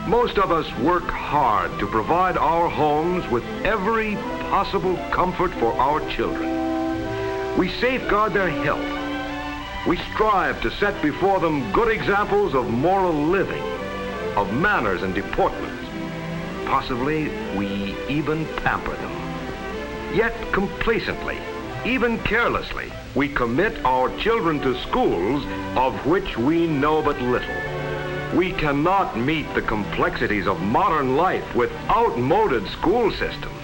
Most of us work hard to provide our homes with every possible comfort for our children. We safeguard their health. We strive to set before them good examples of moral living, of manners and deportment. Possibly, we even pamper them. Yet complacently, even carelessly, we commit our children to schools of which we know but little. We cannot meet the complexities of modern life with outmoded school systems.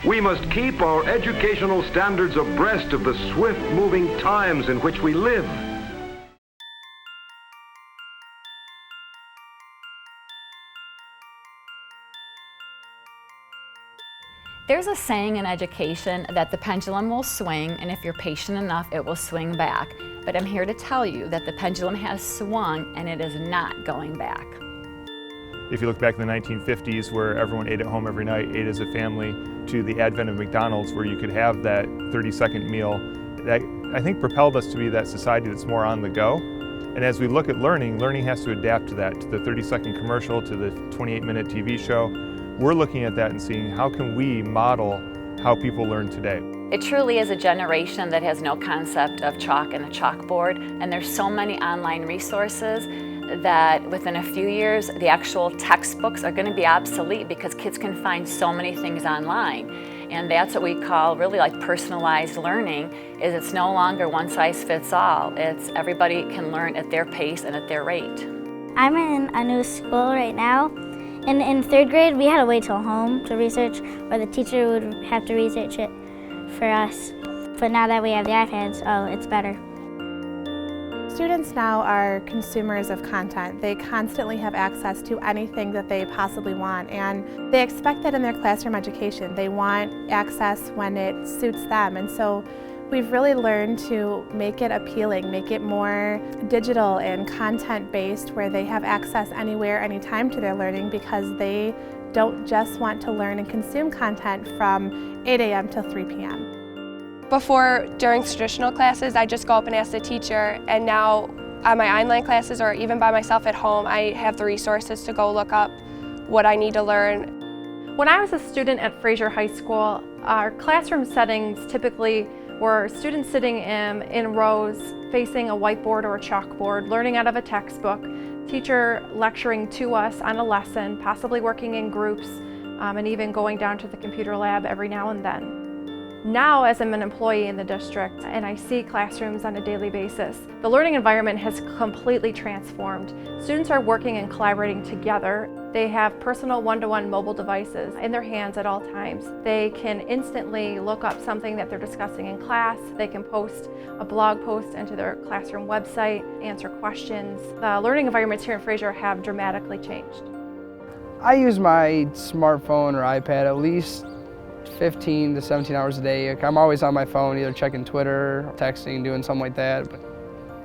We must keep our educational standards abreast of the swift-moving times in which we live. There's a saying in education that the pendulum will swing, and if you're patient enough, it will swing back. But I'm here to tell you that the pendulum has swung and it is not going back. If you look back in the 1950s where everyone ate at home every night, ate as a family, to the advent of McDonald's where you could have that 30-second meal, that I think propelled us to be that society that's more on the go. And as we look at learning, learning has to adapt to that, to the 30-second commercial, to the 28-minute TV show. We're looking at that and seeing how can we model how people learn today. It truly is a generation that has no concept of chalk and a chalkboard, and there's so many online resources that within a few years the actual textbooks are going to be obsolete because kids can find so many things online. And that's what we call really like personalized learning, is it's no longer one size fits all. It's everybody can learn at their pace and at their rate. I'm in a new school right now. And in third grade, we had to wait till home to research, or the teacher would have to research it for us. But now that we have the iPads, oh, it's better. Students now are consumers of content. They constantly have access to anything that they possibly want, and they expect that in their classroom education. They want access when it suits them, and so we've really learned to make it appealing, make it more digital and content-based, where they have access anywhere, anytime to their learning, because they don't just want to learn and consume content from 8 a.m. till 3 p.m. Before, during traditional classes, I just go up and ask the teacher, and now on my online classes or even by myself at home, I have the resources to go look up what I need to learn. When I was a student at Fraser High School, our classroom settings typically were students sitting in rows facing a whiteboard or a chalkboard, learning out of a textbook, teacher lecturing to us on a lesson, possibly working in groups, and even going down to the computer lab every now and then. Now, as I'm an employee in the district and I see classrooms on a daily basis, the learning environment has completely transformed. Students are working and collaborating together. They have personal one-to-one mobile devices in their hands at all times. They can instantly look up something that they're discussing in class. They can post a blog post into their classroom website, answer questions. The learning environments here in Fraser have dramatically changed. I use my smartphone or iPad at least 15 to 17 hours a day. I'm always on my phone, either checking Twitter, texting, doing something like that.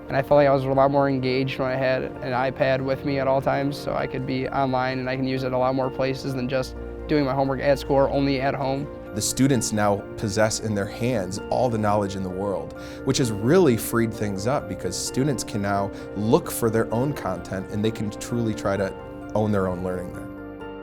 And I felt like I was a lot more engaged when I had an iPad with me at all times, so I could be online and I can use it a lot more places than just doing my homework at school or only at home. The students now possess in their hands all the knowledge in the world, which has really freed things up because students can now look for their own content and they can truly try to own their own learning there.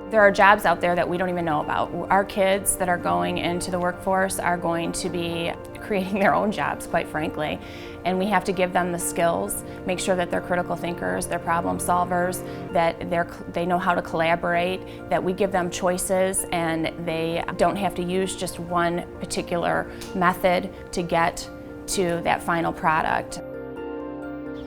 There are jobs out there that we don't even know about. Our kids that are going into the workforce are going to be creating their own jobs, quite frankly. And we have to give them the skills, make sure that they're critical thinkers, they're problem solvers, that they know how to collaborate, that we give them choices and they don't have to use just one particular method to get to that final product.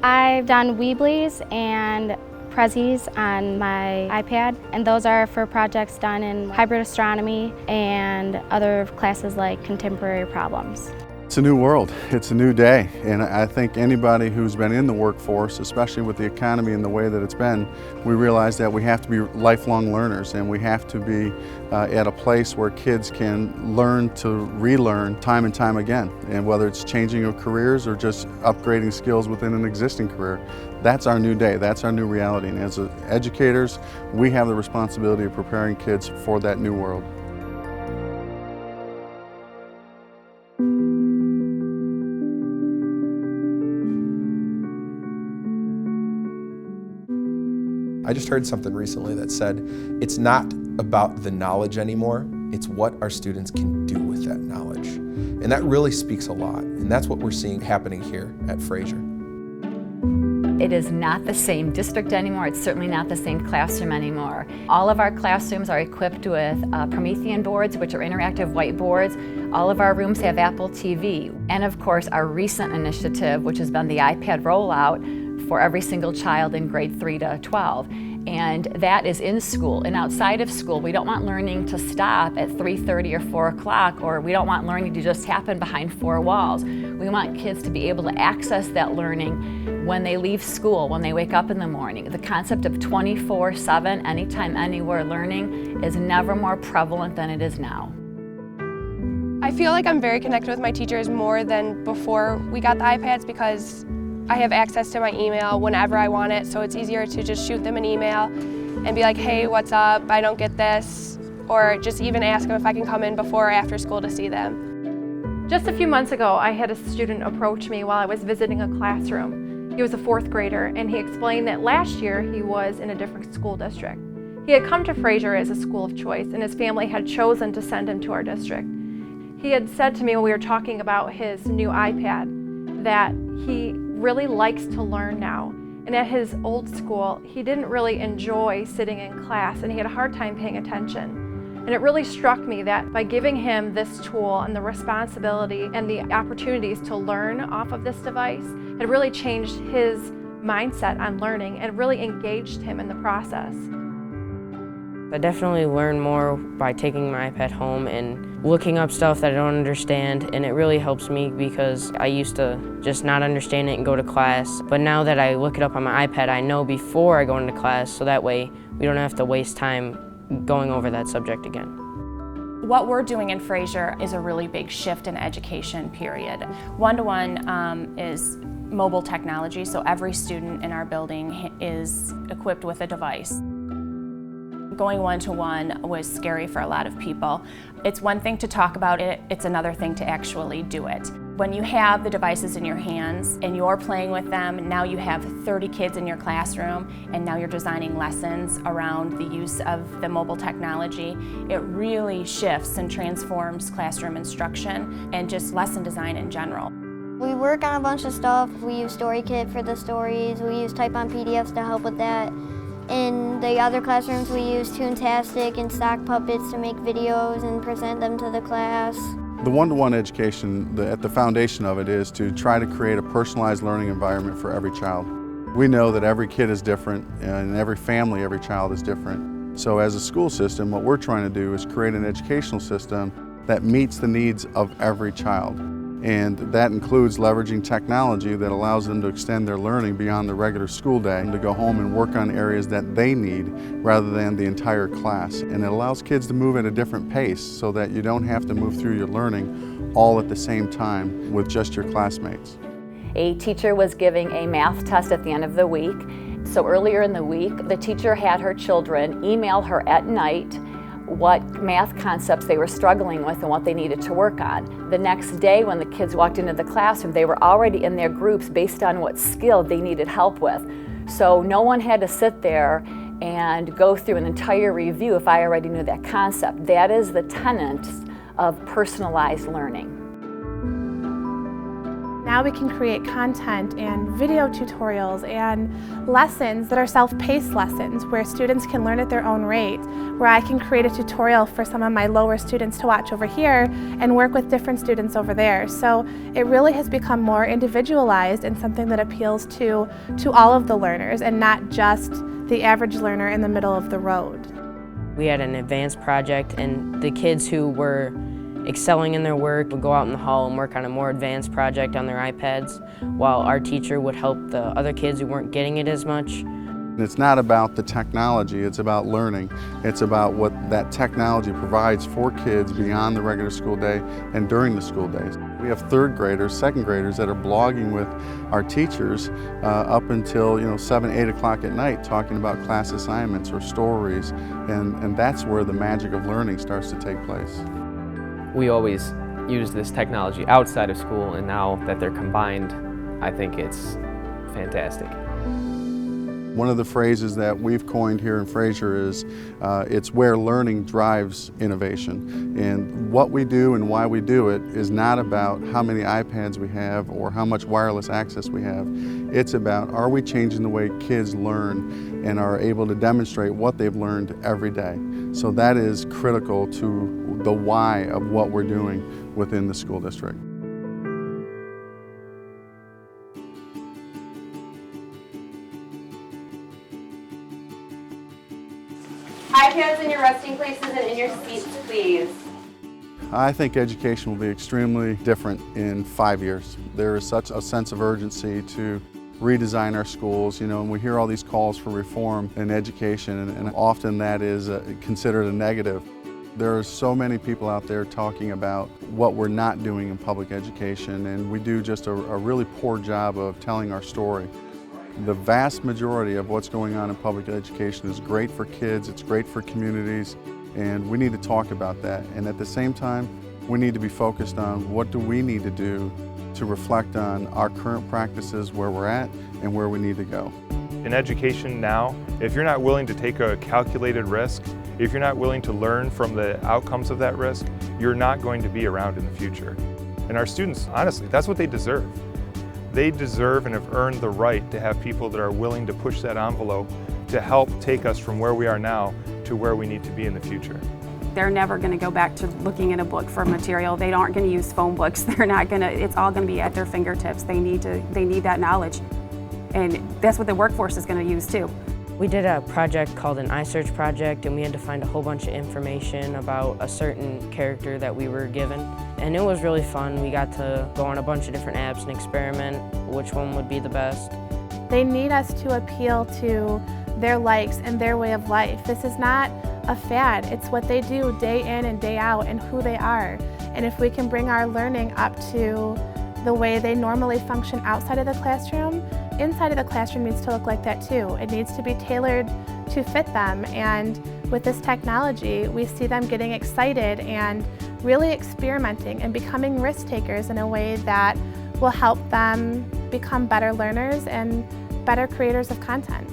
I've done Weebly's and Prezzies on my iPad, and those are for projects done in hybrid astronomy and other classes like contemporary problems. It's a new world, it's a new day, and I think anybody who's been in the workforce, especially with the economy and the way that it's been, we realize that we have to be lifelong learners and we have to be at a place where kids can learn to relearn time and time again. And whether it's changing of careers or just upgrading skills within an existing career, that's our new day, that's our new reality. And as educators, we have the responsibility of preparing kids for that new world. I just heard something recently that said it's not about the knowledge anymore, it's what our students can do with that knowledge. And that really speaks a lot, and that's what we're seeing happening here at Fraser. It is not the same district anymore. It's certainly not the same classroom anymore. All of our classrooms are equipped with Promethean boards, which are interactive whiteboards. All of our rooms have Apple TV. And of course, our recent initiative, which has been the iPad rollout for every single child in grade 3 to 12. And that is in school. And outside of school, we don't want learning to stop at 3:30 or 4 o'clock, or we don't want learning to just happen behind 4 walls. We want kids to be able to access that learning when they leave school, when they wake up in the morning. The concept of 24/7, anytime, anywhere learning is never more prevalent than it is now. I feel like I'm very connected with my teachers more than before we got the iPads because I have access to my email whenever I want it, so it's easier to just shoot them an email and be like, hey, what's up? I don't get this. Or just even ask them if I can come in before or after school to see them. Just a few months ago, I had a student approach me while I was visiting a classroom. He was a 4th grader, and he explained that last year he was in a different school district. He had come to Fraser as a school of choice, and his family had chosen to send him to our district. He had said to me when we were talking about his new iPad that he really likes to learn now. And at his old school, he didn't really enjoy sitting in class, and he had a hard time paying attention. And it really struck me that by giving him this tool and the responsibility and the opportunities to learn off of this device, it really changed his mindset on learning and really engaged him in the process. I definitely learn more by taking my iPad home and looking up stuff that I don't understand, and it really helps me because I used to just not understand it and go to class. But now that I look it up on my iPad, I know before I go into class, so that way we don't have to waste time going over that subject again. What we're doing in Fraser is a really big shift in education, period. One-to-one is mobile technology, so every student in our building is equipped with a device. Going one-to-one was scary for a lot of people. It's one thing to talk about it, it's another thing to actually do it. When you have the devices in your hands and you're playing with them, now you have 30 kids in your classroom, and now you're designing lessons around the use of the mobile technology. It really shifts and transforms classroom instruction and just lesson design in general. We work on a bunch of stuff. We use StoryKit for the stories. We use Type on PDFs to help with that. In the other classrooms, we use Toontastic and Stock Puppets to make videos and present them to the class. The one-to-one education, at the foundation of it is to try to create a personalized learning environment for every child. We know that every kid is different, and every family, every child is different. So as a school system, what we're trying to do is create an educational system that meets the needs of every child. And that includes leveraging technology that allows them to extend their learning beyond the regular school day and to go home and work on areas that they need rather than the entire class. And it allows kids to move at a different pace so that you don't have to move through your learning all at the same time with just your classmates. A teacher was giving a math test at the end of the week. So earlier in the week, the teacher had her children email her at night what math concepts they were struggling with and what they needed to work on. The next day when the kids walked into the classroom, they were already in their groups based on what skill they needed help with. So no one had to sit there and go through an entire review if I already knew that concept. That is the tenet of personalized learning. Now we can create content and video tutorials and lessons that are self-paced lessons where students can learn at their own rate, where I can create a tutorial for some of my lower students to watch over here and work with different students over there. So it really has become more individualized and something that appeals to all of the learners and not just the average learner in the middle of the road. We had an advanced project, and the kids who were excelling in their work would go out in the hall and work on a more advanced project on their iPads, while our teacher would help the other kids who weren't getting it as much. It's not about the technology, it's about learning. It's about what that technology provides for kids beyond the regular school day and during the school days. We have 3rd graders, 2nd graders that are blogging with our teachers up until 7, 8 o'clock at night talking about class assignments or stories, and that's where the magic of learning starts to take place. We always use this technology outside of school, and now that they're combined, I think it's fantastic. One of the phrases that we've coined here in Fraser is, it's where learning drives innovation. And what we do and why we do it is not about how many iPads we have or how much wireless access we have. It's about, are we changing the way kids learn and are able to demonstrate what they've learned every day. So that is critical to the why of what we're doing within the school district. iPads in your resting places and in your seats, please. I think education will be extremely different in 5 years. There is such a sense of urgency to redesign our schools, and we hear all these calls for reform in education, and often that is considered a negative. There are so many people out there talking about what we're not doing in public education, and we do just a really poor job of telling our story. The vast majority of what's going on in public education is great for kids, it's great for communities, and we need to talk about that. And at the same time, we need to be focused on what do we need to do to reflect on our current practices, where we're at, and where we need to go. In education now, if you're not willing to take a calculated risk, if you're not willing to learn from the outcomes of that risk, you're not going to be around in the future. And our students, honestly, that's what they deserve. They deserve and have earned the right to have people that are willing to push that envelope to help take us from where we are now to where we need to be in the future. They're never going to go back to looking in a book for material. They aren't going to use phone books. They're not going to, it's all going to be at their fingertips. They need that knowledge. And that's what the workforce is going to use too. We did a project called an iSearch project, and we had to find a whole bunch of information about a certain character that we were given. And it was really fun. We got to go on a bunch of different apps and experiment which one would be the best. They need us to appeal to their likes and their way of life. This is not a fad. It's what they do day in and day out and who they are. And if we can bring our learning up to the way they normally function outside of the classroom, inside of the classroom needs to look like that too. It needs to be tailored to fit them, and with this technology we see them getting excited and really experimenting and becoming risk takers in a way that will help them become better learners and better creators of content.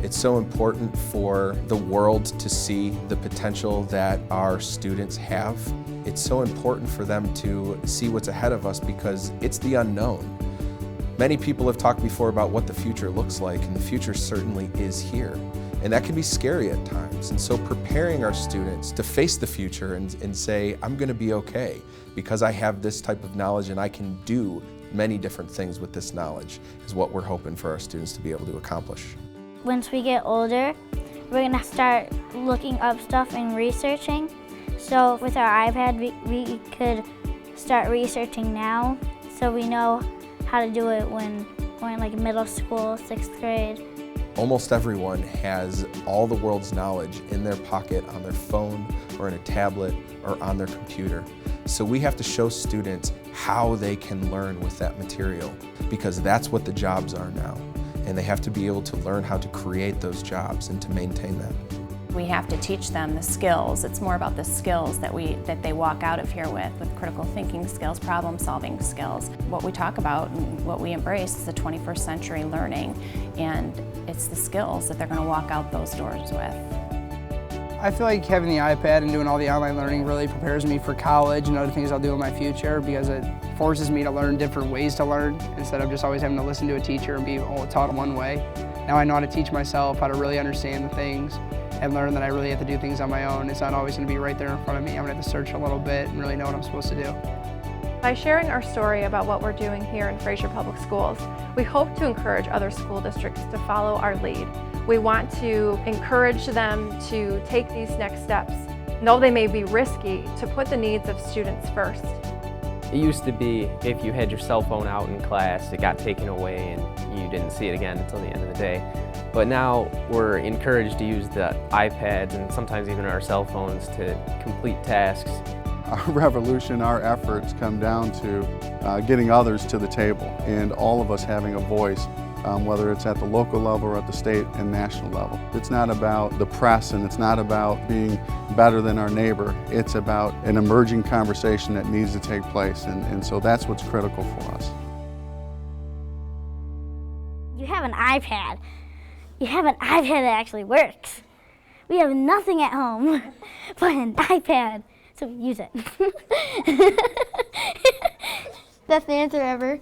It's so important for the world to see the potential that our students have. It's so important for them to see what's ahead of us because it's the unknown. Many people have talked before about what the future looks like, and the future certainly is here. And that can be scary at times. And so preparing our students to face the future and say, I'm going to be okay because I have this type of knowledge and I can do many different things with this knowledge is what we're hoping for our students to be able to accomplish. Once we get older, we're going to start looking up stuff and researching. So with our iPad, we could start researching now so we know how to do it when we're in like middle school, 6th grade. Almost everyone has all the world's knowledge in their pocket, on their phone, or in a tablet, or on their computer. So we have to show students how they can learn with that material, because that's what the jobs are now. And they have to be able to learn how to create those jobs and to maintain them. We have to teach them the skills. It's more about the skills that they walk out of here with critical thinking skills, problem solving skills. What we talk about and what we embrace is the 21st century learning, and it's the skills that they're going to walk out those doors with. I feel like having the iPad and doing all the online learning really prepares me for college and other things I'll do in my future, because it forces me to learn different ways to learn instead of just always having to listen to a teacher and be taught one way. Now I know how to teach myself, how to really understand the things, and learn that I really have to do things on my own. It's not always going to be right there in front of me. I'm going to have to search a little bit and really know what I'm supposed to do. By sharing our story about what we're doing here in Fraser Public Schools, we hope to encourage other school districts to follow our lead. We want to encourage them to take these next steps. Though they may be risky, to put the needs of students first. It used to be if you had your cell phone out in class, it got taken away and you didn't see it again until the end of the day. But now we're encouraged to use the iPads and sometimes even our cell phones to complete tasks. Our revolution, our efforts come down to getting others to the table and all of us having a voice, whether it's at the local level or at the state and national level. It's not about the press and it's not about being better than our neighbor. It's about an emerging conversation that needs to take place, and so that's what's critical for us. You have an iPad. You have an iPad that actually works. We have nothing at home but an iPad, so we use it. Best answer ever.